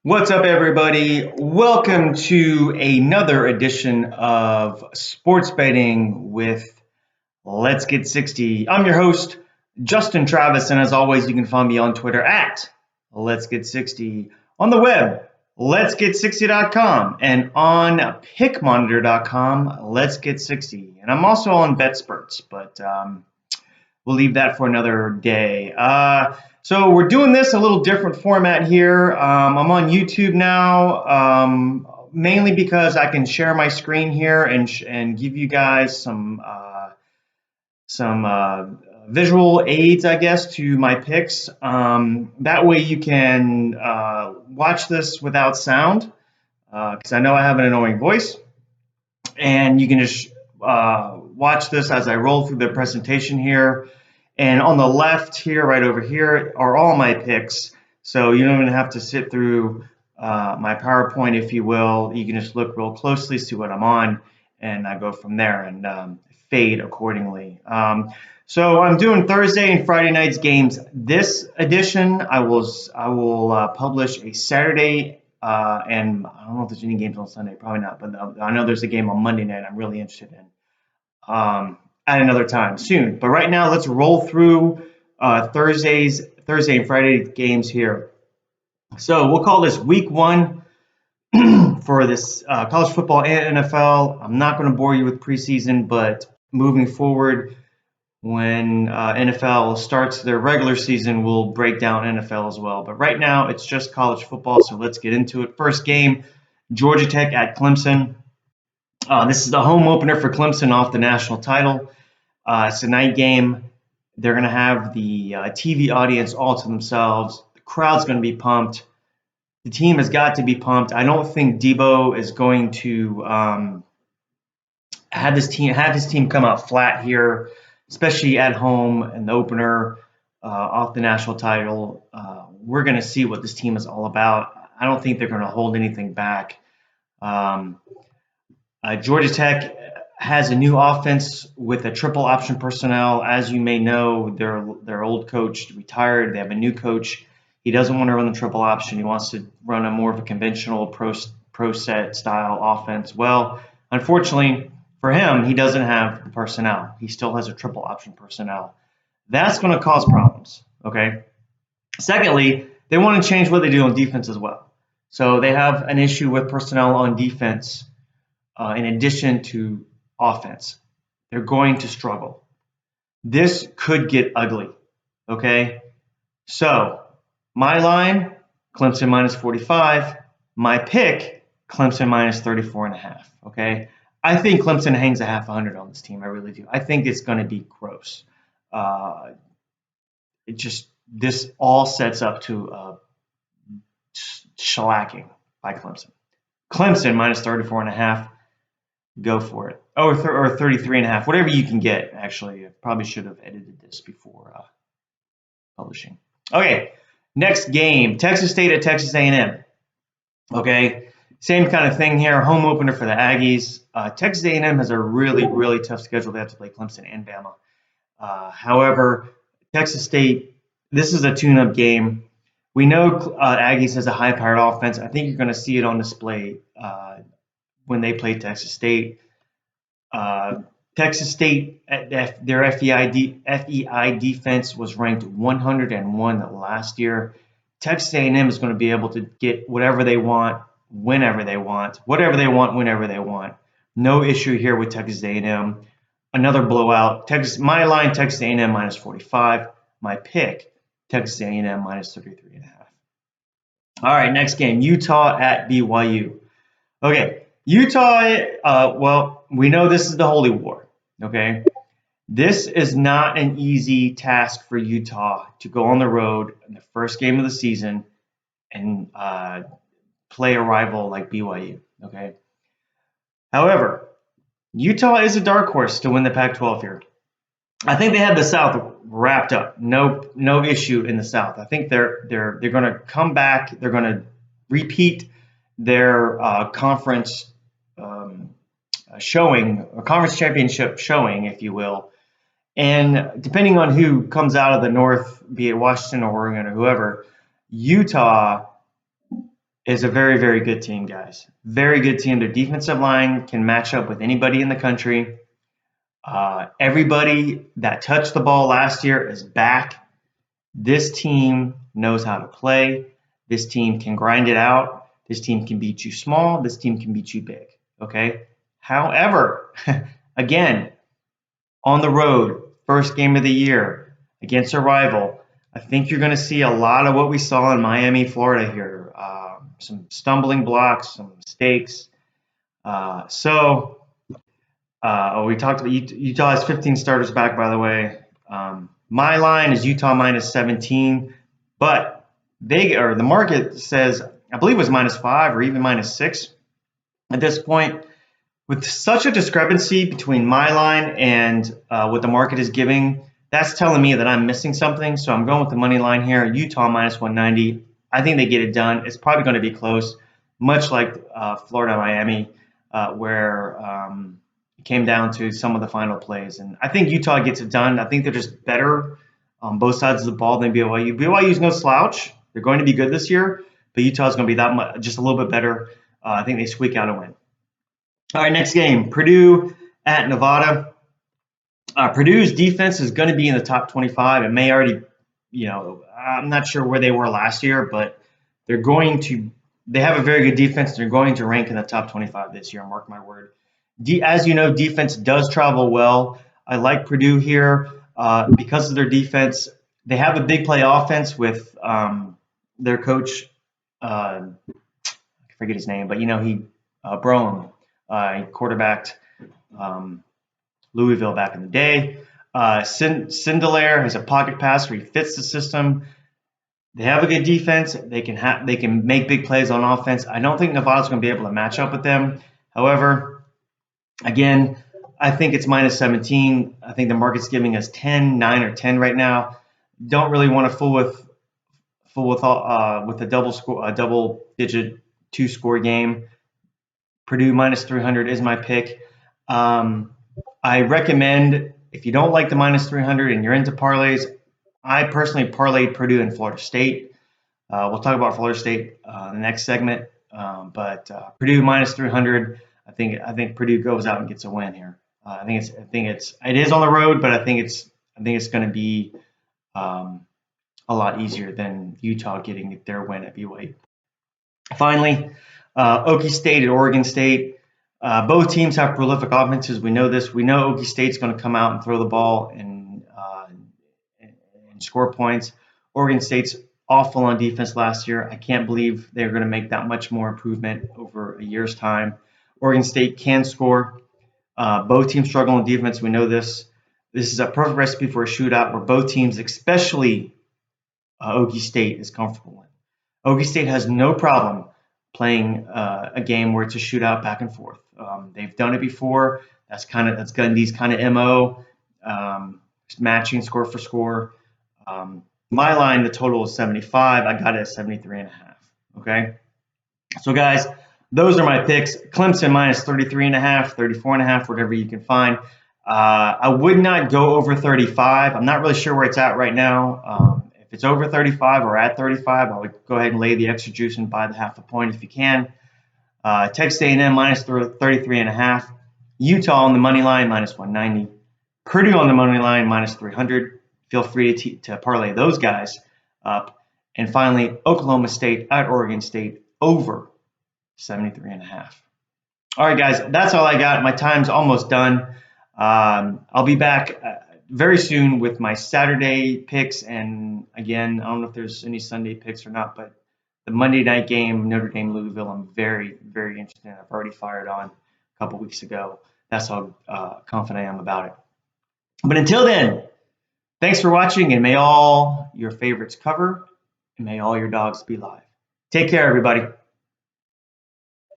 What's up, everybody? Welcome to another edition of Sports Betting with Let's Get 60. I'm your host, Justin Travis, and as always, you can find me on Twitter at Let's Get 60, on the web, letsget60.com, and on pickmonitor.com, Let's Get 60. And I'm also on BetSperts, but we'll leave that for another day. So we're doing this a little different format here. I'm on YouTube now, mainly because I can share my screen here and give you guys some visual aids, I guess, to my picks. That way you can watch this without sound, because I know I have an annoying voice, and you can just watch this as I roll through the presentation here. And on the left here, right over here, are all my picks. So you don't even have to sit through my PowerPoint, if you will. You can just look real closely, see what I'm on, and I go from there and fade accordingly. So I'm doing Thursday and Friday night's games. This edition, I will publish a Saturday, and I don't know if there's any games on Sunday, probably not, but I know there's a game on Monday night I'm really interested in. At another time soon. But right now, let's roll through Thursday and Friday games here. So we'll call this Week 1 for this college football and NFL. I'm not going to bore you with preseason, but moving forward, when NFL starts their regular season, we'll break down NFL as well. But right now, it's just college football, so let's get into it. First game, Georgia Tech at Clemson. This is the home opener for Clemson off the national title. It's a night game. They're going to have the TV audience all to themselves. The crowd's going to be pumped. The team has got to be pumped. I don't think Debo is going to have his team come out flat here, especially at home in the opener off the national title. We're going to see what this team is all about. I don't think they're going to hold anything back. Georgia Tech has a new offense with a triple option personnel. As you may know, their old coach retired. They have a new coach. He doesn't want to run the triple option. He wants to run a more of a conventional pro set style offense. Well, unfortunately for him, he doesn't have the personnel. He still has a triple option personnel. That's going to cause problems, okay? Secondly, they want to change what they do on defense as well. So they have an issue with personnel on defense in addition to offense. They're going to struggle. This could get ugly, okay? So my line, Clemson minus 45. My pick, Clemson minus 34.5, okay? I think Clemson hangs a half 100 on this team. I really do. I think it's going to be gross. This all sets up to shellacking by Clemson. Clemson minus 34.5. Go for it. Or 33.5, whatever you can get. Actually, I probably should have edited this before publishing. Okay, next game, Texas State at Texas A&M. Okay, same kind of thing here. Home opener for the Aggies. Texas A&M has a really, really tough schedule. They have to play Clemson and Bama. However, Texas State, this is a tune-up game. We know Aggies has a high-powered offense. I think you're going to see it on display when they play Texas State. Texas State, their FEI defense was ranked 101 last year. Texas A&M is going to be able to get whatever they want, whenever they want, whatever they want, whenever they want. No issue here with Texas A&M. Another blowout. My line, Texas A&M minus 45. My pick, Texas A&M minus 33.5. All right, next game, Utah at BYU. Okay, Utah, well, we know this is the Holy War, okay? This is not an easy task for Utah to go on the road in the first game of the season and play a rival like BYU, okay? However, Utah is a dark horse to win the Pac-12 here. I think they have the South wrapped up. No issue in the South. I think they're going to come back. They're going to repeat their conference showing, a conference championship showing, if you will. And depending on who comes out of the North, be it Washington or Oregon or whoever, Utah is a very, very good team, guys. Very good team. Their defensive line can match up with anybody in the country. Everybody that touched the ball last year is back. This team knows how to play. This team can grind it out. This team can beat you small. This team can beat you big. Okay. However, again, on the road, first game of the year against a rival, I think you're going to see a lot of what we saw in Miami, Florida here. Some stumbling blocks, some mistakes. We talked about Utah has 15 starters back, by the way. My line is Utah minus 17, but the market says, I believe it was -5 or even -6 at this point. With such a discrepancy between my line and what the market is giving, that's telling me that I'm missing something. So I'm going with the money line here, Utah minus 190. I think they get it done. It's probably going to be close, much like Florida, Miami, where it came down to some of the final plays. And I think Utah gets it done. I think they're just better on both sides of the ball than BYU. BYU is no slouch. They're going to be good this year, but Utah is going to be that much, just a little bit better. I think they squeak out a win. All right, next game, Purdue at Nevada. Purdue's defense is going to be in the top 25. It may already, I'm not sure where they were last year, but they have a very good defense. They're going to rank in the top 25 this year, mark my word. As you know, defense does travel well. I like Purdue here because of their defense. They have a big play offense with their coach, I forget his name, but Brohm. He quarterbacked Louisville back in the day. Sindelaire has a pocket passer. He fits the system. They have a good defense. They can make big plays on offense. I don't think Nevada's going to be able to match up with them. However, again, I think it's minus 17. I think the market's giving us 10, 9, or 10 right now. Don't really want to fool with a double-digit 2-score game. Purdue minus 300 is my pick. I recommend, if you don't like the minus 300 and you're into parlays, I personally parlayed Purdue and Florida State. We'll talk about Florida State in the next segment. But Purdue minus 300, I think Purdue goes out and gets a win here. It is on the road, but I think it's going to be a lot easier than Utah getting their win at BYU. Finally, Okie State at Oregon State. Both teams have prolific offenses. We know this. We know Okie State's going to come out and throw the ball and score points. Oregon State's awful on defense last year. I can't believe they're going to make that much more improvement over a year's time. Oregon State can score. Both teams struggle on defense. We know this. This is a perfect recipe for a shootout where both teams, especially Okie State, is comfortable in. Okie State has no problem playing a game where it's a shootout back and forth. They've done it before. That's Gundy's kind of MO, matching score for score. My line, the total is 75. I got it at 73.5. Okay. So guys, those are my picks. Clemson minus 33.5, 34.5, whatever you can find. I would not go over 35. I'm not really sure where it's at right now. If it's over 35 or at 35, I would go ahead and lay the extra juice and buy the half a point if you can. Texas A&M minus 33.5. Utah on the money line minus 190. Purdue on the money line minus 300. Feel free to parlay those guys up. And finally, Oklahoma State at Oregon State over 73.5. All right, guys, that's all I got. My time's almost done. I'll be back very soon with my Saturday picks. And again, I don't know if there's any Sunday picks or not, but the Monday night game, Notre Dame, Louisville, I'm very, very interested in. I've already fired on a couple weeks ago. That's how confident I am about it. But until then, thanks for watching, and may all your favorites cover, and may all your dogs be live. Take care, everybody.